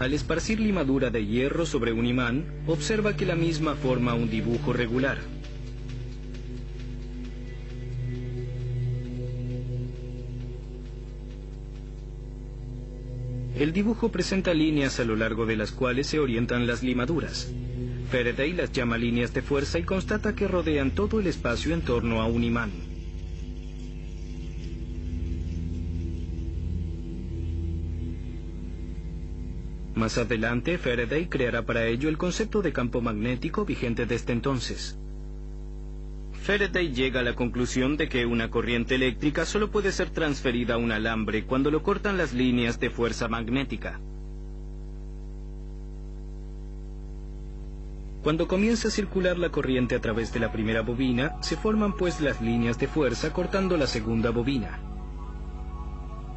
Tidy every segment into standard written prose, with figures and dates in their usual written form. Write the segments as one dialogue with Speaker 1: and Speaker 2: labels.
Speaker 1: Al esparcir limadura de hierro sobre un imán, observa que la misma forma un dibujo regular. El dibujo presenta líneas a lo largo de las cuales se orientan las limaduras. Faraday las llama líneas de fuerza y constata que rodean todo el espacio en torno a un imán. Más adelante, Faraday creará para ello el concepto de campo magnético vigente desde entonces. Faraday llega a la conclusión de que una corriente eléctrica solo puede ser transferida a un alambre cuando lo cortan las líneas de fuerza magnética. Cuando comienza a circular la corriente a través de la primera bobina, se forman pues las líneas de fuerza cortando la segunda bobina.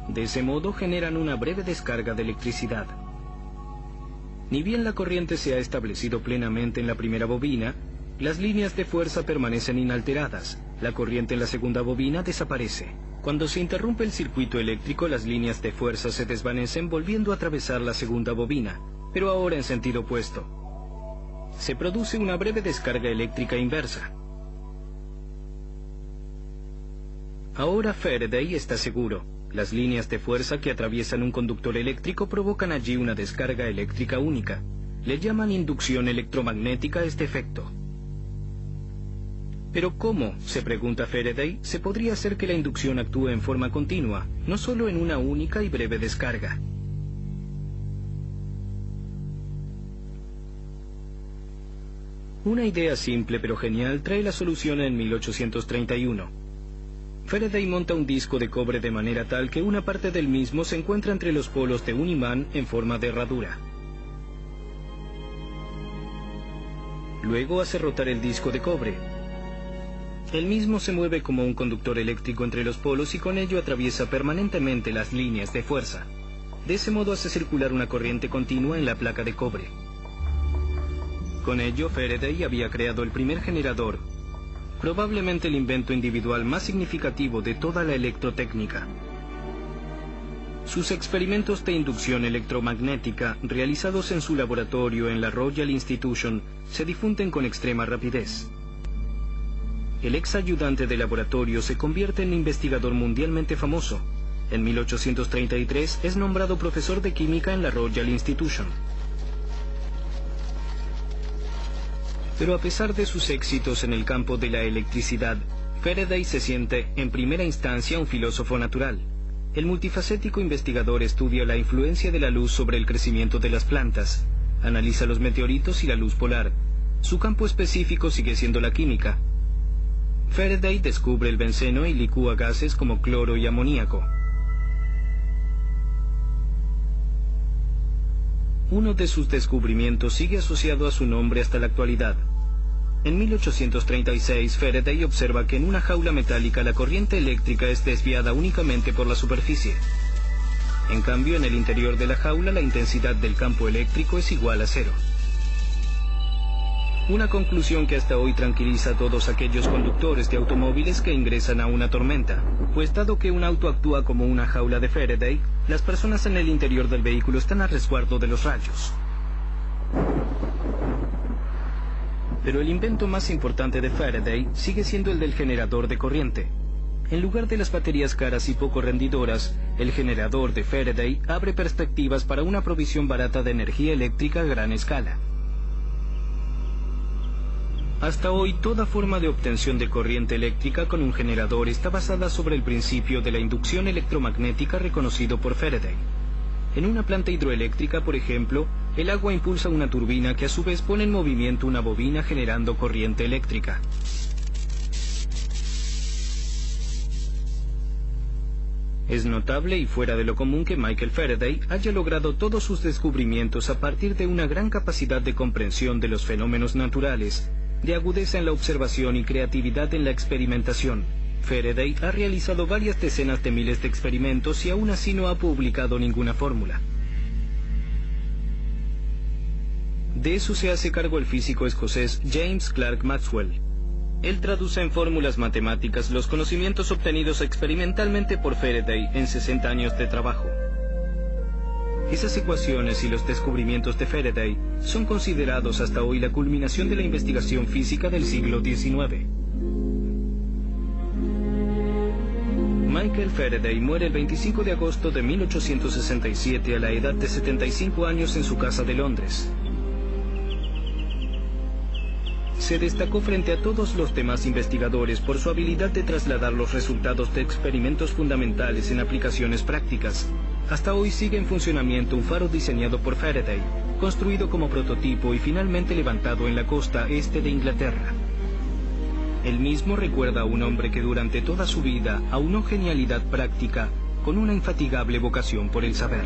Speaker 1: De ese modo generan una breve descarga de electricidad. Ni bien la corriente se ha establecido plenamente en la primera bobina, las líneas de fuerza permanecen inalteradas. La corriente en la segunda bobina desaparece. Cuando se interrumpe el circuito eléctrico, las líneas de fuerza se desvanecen volviendo a atravesar la segunda bobina, pero ahora en sentido opuesto. Se produce una breve descarga eléctrica inversa. Ahora Faraday está seguro. Las líneas de fuerza que atraviesan un conductor eléctrico provocan allí una descarga eléctrica única. Le llaman inducción electromagnética a este efecto. Pero ¿cómo, se pregunta Faraday, se podría hacer que la inducción actúe en forma continua, no solo en una única y breve descarga? Una idea simple pero genial trae la solución en 1831. Faraday monta un disco de cobre de manera tal que una parte del mismo se encuentra entre los polos de un imán en forma de herradura. Luego hace rotar el disco de cobre. El mismo se mueve como un conductor eléctrico entre los polos y con ello atraviesa permanentemente las líneas de fuerza. De ese modo hace circular una corriente continua en la placa de cobre. Con ello, Faraday había creado el primer generador, probablemente el invento individual más significativo de toda la electrotécnica. Sus experimentos de inducción electromagnética, realizados en su laboratorio en la Royal Institution, se difunden con extrema rapidez. El ex ayudante de laboratorio se convierte en investigador mundialmente famoso. En 1833 es nombrado profesor de química en la Royal Institution. Pero a pesar de sus éxitos en el campo de la electricidad, Faraday se siente, en primera instancia, un filósofo natural. El multifacético investigador estudia la influencia de la luz sobre el crecimiento de las plantas, analiza los meteoritos y la luz polar. Su campo específico sigue siendo la química. Faraday descubre el benceno y licúa gases como cloro y amoníaco. Uno de sus descubrimientos sigue asociado a su nombre hasta la actualidad. En 1836, Faraday observa que en una jaula metálica la corriente eléctrica es desviada únicamente por la superficie. En cambio, en el interior de la jaula la intensidad del campo eléctrico es igual a cero. Una conclusión que hasta hoy tranquiliza a todos aquellos conductores de automóviles que ingresan a una tormenta, pues dado que un auto actúa como una jaula de Faraday, las personas en el interior del vehículo están a resguardo de los rayos. Pero el invento más importante de Faraday sigue siendo el del generador de corriente. En lugar de las baterías caras y poco rendidoras, el generador de Faraday abre perspectivas para una provisión barata de energía eléctrica a gran escala. Hasta hoy, toda forma de obtención de corriente eléctrica con un generador está basada sobre el principio de la inducción electromagnética reconocido por Faraday. En una planta hidroeléctrica, por ejemplo, el agua impulsa una turbina que a su vez pone en movimiento una bobina generando corriente eléctrica. Es notable y fuera de lo común que Michael Faraday haya logrado todos sus descubrimientos a partir de una gran capacidad de comprensión de los fenómenos naturales, de agudeza en la observación y creatividad en la experimentación. Faraday ha realizado varias decenas de miles de experimentos y aún así no ha publicado ninguna fórmula. De eso se hace cargo el físico escocés James Clerk Maxwell. Él traduce en fórmulas matemáticas los conocimientos obtenidos experimentalmente por Faraday en 60 años de trabajo. Esas ecuaciones y los descubrimientos de Faraday son considerados hasta hoy la culminación de la investigación física del siglo XIX. Michael Faraday muere el 25 de agosto de 1867 a la edad de 75 años en su casa de Londres. Se destacó frente a todos los demás investigadores por su habilidad de trasladar los resultados de experimentos fundamentales en aplicaciones prácticas. Hasta hoy sigue en funcionamiento un faro diseñado por Faraday, construido como prototipo y finalmente levantado en la costa este de Inglaterra. Él mismo recuerda a un hombre que durante toda su vida aunó genialidad práctica con una infatigable vocación por el saber.